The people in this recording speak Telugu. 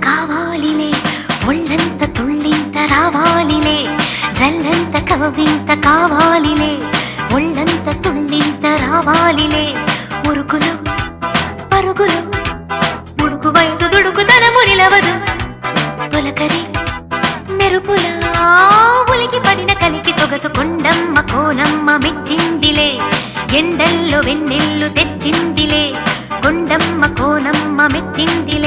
కావాలిలే, ఒళ్ళంత తుళ్ళింత రావాలిలే, జల్లంత కవ్వింత కావాలిలే, ఒళ్ళంత తుళ్ళింత రావాలిలే. ఉరుకులు పరుగులు ముడుకు వయసు దుడుకుతన మురిలవదు, తొలకరి మెరుపులా ఉలికి పడిన కలికి సొగసు కొండమ్మ కోనమ్మ మెచ్చిందిలే, ఎండల్లో వెన్నెల్లు తెచ్చిందిలే, కొండమ్మ కోనమ్మ మెచ్చిందిలే.